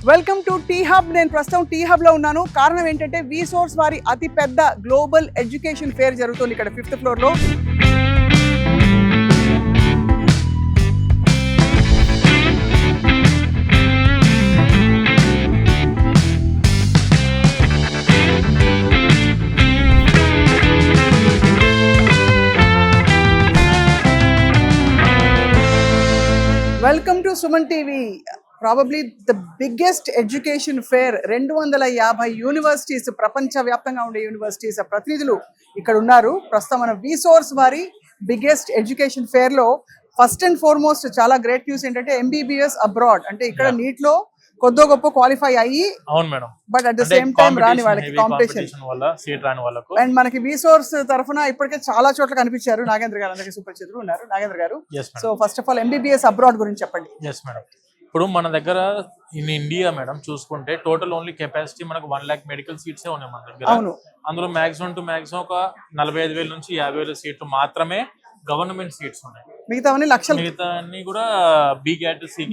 Welcome to tea hub. నేను ప్రస్తుతం tea hub లో ఉన్నాను. కారణం ఏంటంటే విసోర్స్ వారి అతి పెద్ద గ్లోబల్ ఎడ్యుకేషన్ ఫేర్ జరుగుతుంది ఇక్కడ 5th ఫ్లోర్ లో. Welcome to Suman TV. Probably the biggest education fair. 250 universities, ప్రపంచవ్యాప్తంగా ఉండే యూనివర్సిటీస్ ప్రతినిధులు ఇక్కడ ఉన్నారు. ప్రస్తుతం మన విసోర్స్ వారి బిగ్గెస్ట్ ఎడ్యుకేషన్ ఫేర్ లో ఫస్ట్ అండ్ ఫార్మోస్ట్ చాలా గ్రేట్ న్యూస్ ఏంటంటే MBBS అబ్రాడ్. అంటే ఇక్కడ నీట్ లో కొద్దో గొప్ప క్వాలిఫై అయ్యి, అవును madam, but at the same time రాని వాళ్ళకి కాంపిటీషన్ వల్ల సీట్ రాని వాళ్ళకు. అండ్ మనకి విసోర్స్ తరఫున ఇప్పటికే చాలా చోట్ల కనిపించారు నాగేంద్ర గారు. అందరికీ సుపరిచితులు ఉన్నారు నాగేంద్ర గారు. So first of all MBBS abroad గురించి చెప్పండి. ఎస్ మేడం, ఇప్పుడు మన దగ్గర ఇన్ ఇండియా మేడం చూసుకుంటే టోటల్ ఓన్లీ కెపాసిటీ మనకు 1 lakh మెడికల్ సీట్స్ ఉన్నాయి మన దగ్గర. అందులో మాక్సిమం టు మాక్సిమం ఒక 45,000 నుంచి 50,000 సీట్లు మాత్రమే గవర్నమెంట్ సీట్స్ ఉన్నాయి. మిగతా లక్షలు, మిగతా అన్ని కూడా బి కేటగిరీ, సి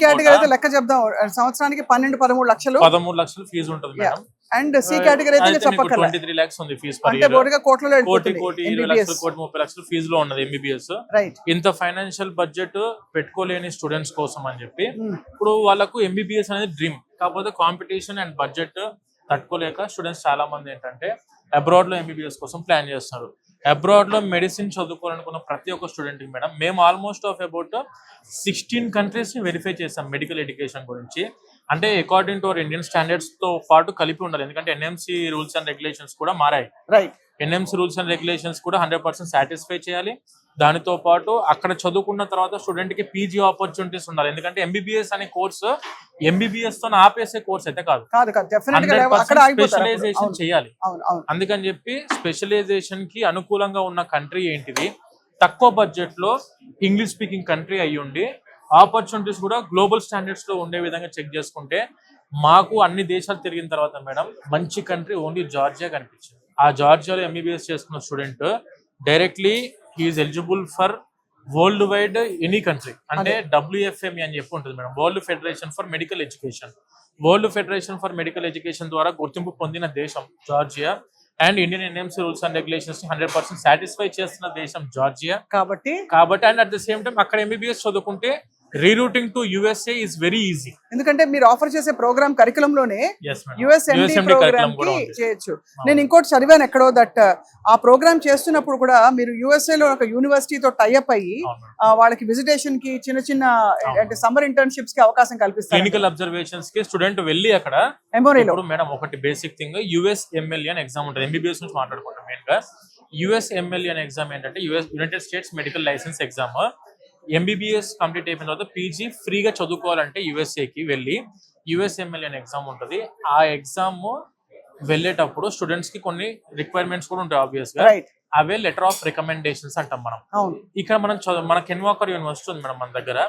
కేటగిరీ అయితే లెక్క చెప్దాం. సంవత్సరానికి 12-13 లక్షలు, 13 లక్షలు ఫీజు ఉంటుంది మేడం. అండ్ సి కేటగిరీ అయితే చెప్పక్కర్లేదు, 23 lakhs ఉంది ఫీజు పర్ అంటే ఇయర్. బోర్డుగా కోట్లలో కోటి 20 లక్షలు, కోటి 30 లక్షలు ఫీజులో ఉన్నది MBBS. రైట్. ఇంత ఫైనాన్షియల్ బడ్జెట్ పెట్టుకోలేని స్టూడెంట్స్ కోసం అని చెప్పి ఇప్పుడు వాళ్ళకు MBBS అనేది డ్రీమ్. కాకపోతే కాంపిటీషన్ అండ్ బడ్జెట్ తట్టుకోలేక స్టూడెంట్స్ చాలా మంది ఏంటంటే అబ్రాడ్ లో MBBS కోసం ప్లాన్ చేస్తున్నారు. అబ్రాడ్ లో మెడిసిన్ చదువుకోవాలనుకున్న ప్రతి ఒక్క స్టూడెంట్ కి మేడం మేము ఆల్మోస్ట్ ఆఫ్ అబౌట్ 16 కంట్రీస్ ని వెరిఫై చేసాం మెడికల్ ఎడ్యుకేషన్ గురించి. అంటే according to our Indian standards తో పాటు కలిపి ఉండాలి, ఎందుకంటే NMC రూల్స్ అండ్ రెగ్యులేషన్స్ కూడా మారాయి. Right. NMC rules and regulations కూడా 100% సాటిస్ఫై చేయాలి. దానితో పాటు అక్కడ చదువుకున్న తర్వాత స్టూడెంట్ కి PG ఆపర్చునిటీస్ ఉండాలి. ఎందుకంటే MBBS అనే కోర్సు MBBS తో ఆపేసే కోర్స్ అయితే కాదు, స్పెషలైజేషన్ చేయాలి. అందుకని చెప్పి స్పెషలైజేషన్ కి అనుకూలంగా ఉన్న కంట్రీ ఏంటిది, తక్కువ బడ్జెట్ లో ఇంగ్లీష్ స్పీకింగ్ కంట్రీ అయ్యి ఉండి ఆపర్చునిటీస్ కూడా గ్లోబల్ స్టాండర్డ్స్ లో ఉండే విధంగా చెక్ చేసుకుంటే మాకు అన్ని దేశాలు తిరిగిన తర్వాత మేడం మంచి కంట్రీ ఓన్లీ జార్జియా కనిపించింది. ఆ జార్జియాలో MBBS చేసుకున్న student directly he's eligible for world wide any country. అంటే WFME అని చెప్పి ఉంటుంది madam, world federation for medical education. World federation for medical education ద్వారా గుర్తింపు పొందిన దేశం Georgia. And Indian NMC rules and regulations 100% satisfy చేస్తున్న దేశం జార్జియా. కాబట్టి and at the same time అక్కడ MBBS చదువుకుంటే rerouting to USA is very easy. ఎందుకంటే మీరు ఆఫర్ చేసే ప్రోగ్రామ్ కరికులం లోనే USMD ప్రోగ్రామ్ కి చేయొచ్చు. నేను ఇంకోటి చదివాను ఎక్కడో దట్ ఆ ప్రోగ్రామ్ చేస్తున్నప్పుడు కూడా మీరు USA లో ఒక యూనివర్సిటీతో టైఅప్ అయ్యి వాళ్ళకి విజిటేషన్ కి చిన్న అంటే సమ్మర్ ఇంటర్న్షిప్స్ కి అవకాశం కల్పిస్తారు. క్లినికల్ అబ్జర్వేషన్స్ కి స్టూడెంట్ వెళ్ళి అక్కడ ఇప్పుడు మేడం ఒకటి బేసిక్ థింగ్ USMLE అనే ఎగ్జామ్ ఉంటుంది. MBBS నుంచి మాట్లాడుకుంటాం మెయిన్ గా. USMLE అనే ఎగ్జామ్ ఏంటంటే United States medical licence exam. MBBS complete అయిపోయిన తర్వాత PG ఫ్రీగా చదువుకోవాలంటే USA కి వెళ్ళి USMLE అనే ఎగ్జామ్ ఉంటుంది. ఆ ఎగ్జామ్ వెళ్ళేటప్పుడు స్టూడెంట్స్ కి కొన్ని రిక్వైర్మెంట్స్ కూడా ఉంటాయి ఆబ్వియస్ గా. అవే లెటర్ ఆఫ్ రికమెండేషన్స్ అంటాం మనం. ఇక్కడ మన కెన్వాకర్ యూనివర్సిటీ ఉంది మేడం మన దగ్గర.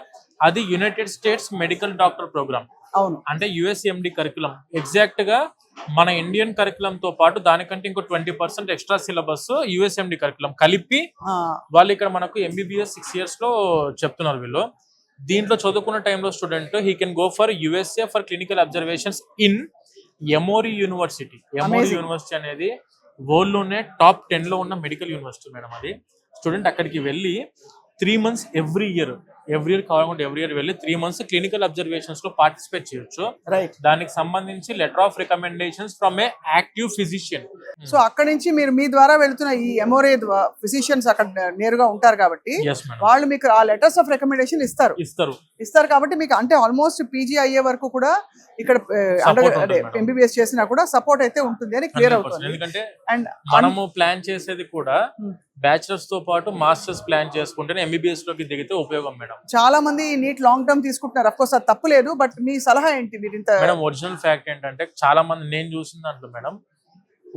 అది United States medical doctor program. అంటే USMD కరికులం ఎగ్జాక్ట్ గా మన ఇండియన్ కరికులం తో పాటు దానికంటే ఇంకో 20% ఎక్స్ట్రా సిలబస్ USMD కరికులం కలిపి వాళ్ళు ఇక్కడ మనకు MBBS 6 years లో చెప్తున్నారు వీళ్ళు. దీంట్లో చదువుకున్న టైంలో student he can go for USA for clinical observations in Emory university. Emory university అనేది వరల్డ్ లోనే టాప్ 10 లో ఉన్న మెడికల్ యూనివర్సిటీ మేడం. అది స్టూడెంట్ అక్కడికి వెళ్ళి 3 months ఎవ్రీ ఇయర్ కావాలంటే ఎవ్రీ ఇయర్ వెళ్ళి 3 months క్లినికల్ అబ్జర్వేషన్స్ లో పార్టిసిపేట్ చేయొచ్చు. దానికి సంబంధించి letter of recommendations from A active physician. So అక్కడ నుంచి మీరు మీ ద్వారా వెళ్తున్న ఈ Emory ఫిజిషియన్స్ అక్కడ నేరుగా ఉంటారు కాబట్టి వాళ్ళు మీకు ఆ లెటర్స్ ఆఫ్ రికమెండేషన్ ఇస్తారు కాబట్టి మీకు అంటే ఆల్మోస్ట్ PG అయ్యే వరకు కూడా ఇక్కడ MBBS చేసినా కూడా సపోర్ట్ అయితే ఉంటుంది అని క్లియర్ అవుతుంది. ఎందుకంటే మనము ప్లాన్ చేసేది కూడా బ్యాచిలర్స్ తో పాటు మాస్టర్స్ ప్లాన్ చేసుకుంటేనే MBBS లోకి దిగితే ఉపయోగం మేడం. చాలా మంది నీట్ లాంగ్ టర్మ్ తీసుకుంటున్నారు. అఫ్ కోర్స్ అది తప్పులేదు, బట్ మీ సలహా ఏంటి? మీరు ఇంత మేడం ఒరిజినల్ ఫ్యాక్ట్ ఏంటంటే చాలా మంది నేను చూసిన దాంట్లో మేడం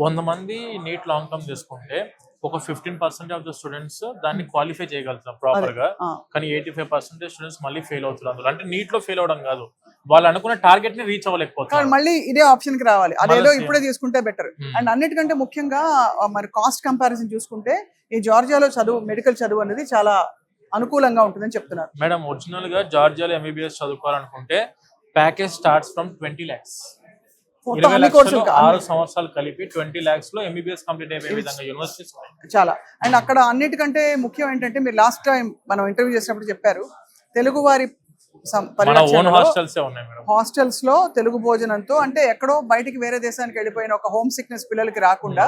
100 మంది నీట్ లాంగ్ టర్మ్ తీసుకుంటే ఒక 15% ఆఫ్ ద స్టూడెంట్స్ దాన్ని క్వాలిఫై చేయగలుగుతారు ప్రాపర్ గా. కానీ 85% స్టూడెంట్స్ మళ్ళీ ఫెయిల్ అవుతున్నారు. అంటే నీట్ లో ఫెయిల్ అవడం కాదు, వాళ్ళు అనుకున్న టార్గెట్ ని రీచ్ అవ్వలేకపోతారు. మళ్ళీ ఇదే ఆప్షన్ కి రావాలి, అదేదో ఇప్పుడే తీసుకుంటే బెటర్. అండ్ అన్నిటికంటే ముఖ్యంగా మరి కాస్ట్ కంపారిజన్ చూసుకుంటే ఈ జార్జియాలో మెడికల్ చదువు అనేది చాలా అనుకూలంగా ఉంటుందని చెప్తున్నారు మేడం. ఒరిజినల్ గా జార్జియాలో MBBS చదువుకోవాలనుకుంటే ప్యాకేజ్ స్టార్ట్స్ ఫ్రమ్ 20 lakhs. మొత్తం 20 అన్ని lakhs కోర్సులు లో 6 సంవత్సరాలు కలిపి 20 lakhs లో ఎంబీబీఎస్ కంప్లీట్ అయిపోయే విధంగా యూనివర్సిటీస్ ఉన్నాయి. చాలా. అండ్ అక్కడ అన్నిటికంటే ముఖ్యం ఏంటంటే మీరు లాస్ట్ టైం మనం ఇంటర్వ్యూ చేసినప్పుడు చెప్పారు తెలుగు వారి మన ఓన్ హాస్టల్స్ ఉన్నాయి మేడం. హాస్టల్స్ లో తెలుగు భోజనంతో అంటే ఎక్కడో బయటికి వేరే దేశానికి వెళ్ళిపోయిన ఒక హోమ్ సిక్నెస్ పిల్లలకి రాకుండా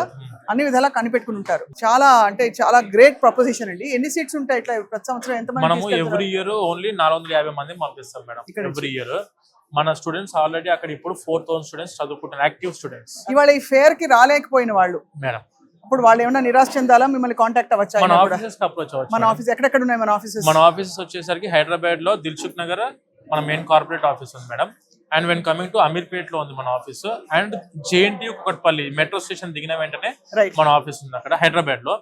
అన్ని విధాలా కనిపెట్టుకుని ఉంటారు. చాలా అంటే చాలా గ్రేట్ ప్రపోజిషన్ అండి. ఎన్ని సీట్స్ ఉంటాయి ఇట్లా ప్రతి సంవత్సరం ఎంతమంది మనము ఎవ్రీ ఇయర్ ఓన్లీ 450 మంది పంపిస్తాం మేడం ఎవ్రీ ఇయర్. మన స్టూడెంట్స్ ఆల్రెడీ అక్కడ ఇప్పుడు 4000 స్టూడెంట్స్ చదువుకుంటున్నారు, యాక్టివ్ స్టూడెంట్స్. ఇవాళ ఈ ఫేర్ కి రాలేకపోయిన వాళ్ళు మేడం అప్పుడు వాళ్ళు ఏమైనా నిరాశ చెందాలా, మిమ్మల్ని కాంటాక్ట్ అవ్వచ్చా? మన ఆఫీసెస్ కి అప్రోచ్ అవ్వచ్చు. మన ఆఫీస్ ఎక్కడెక్కడ ఉన్నాయి? మన ఆఫీసెస్ వచ్చేసరికి హైదరాబాద్ లో దిల్సుఖ్ నగర్ మన మెయిన్ కార్పొరేట్ ఆఫీస్ ఉంది madam. And when coming to Ameerpet లో ఉంది మన office. And JNT Kukatpally metro station దిగిన వెంటనే మన ఆఫీస్ ఉంది అక్కడ హైదరాబాద్ లో.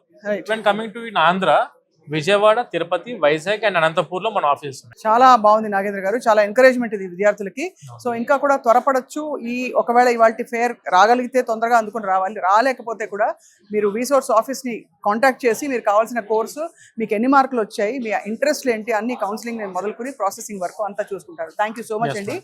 When coming to in Andhra, Vijayawada, Tirupati, Vizag and Anantapur లో మన ఆఫీస్ ఉంది. చాలా బాగుంది నాగేంద్ర గారు, చాలా ఎంకరేజ్మెంట్ ఇది విద్యార్థులకి. సో ఇంకా కూడా త్వరపడొచ్చు. ఈ ఒకవేళ ఇవాళ ఫేర్ రాగలిగితే తొందరగా అందుకుని రావాలి, రాలేకపోతే కూడా మీరు రీసోర్స్ ఆఫీస్ ని కాంటాక్ట్ చేసి మీరు కావాల్సిన కోర్సు, మీకు ఎన్ని మార్కులు వచ్చాయి, మీ ఇంట్రెస్ట్ ఏంటి, అన్ని కౌన్సిలింగ్ మొదలుకొని ప్రాసెసింగ్ వరకు అంతా చూసుకుంటారు. థ్యాంక్ యూ సో మచ్ అండి.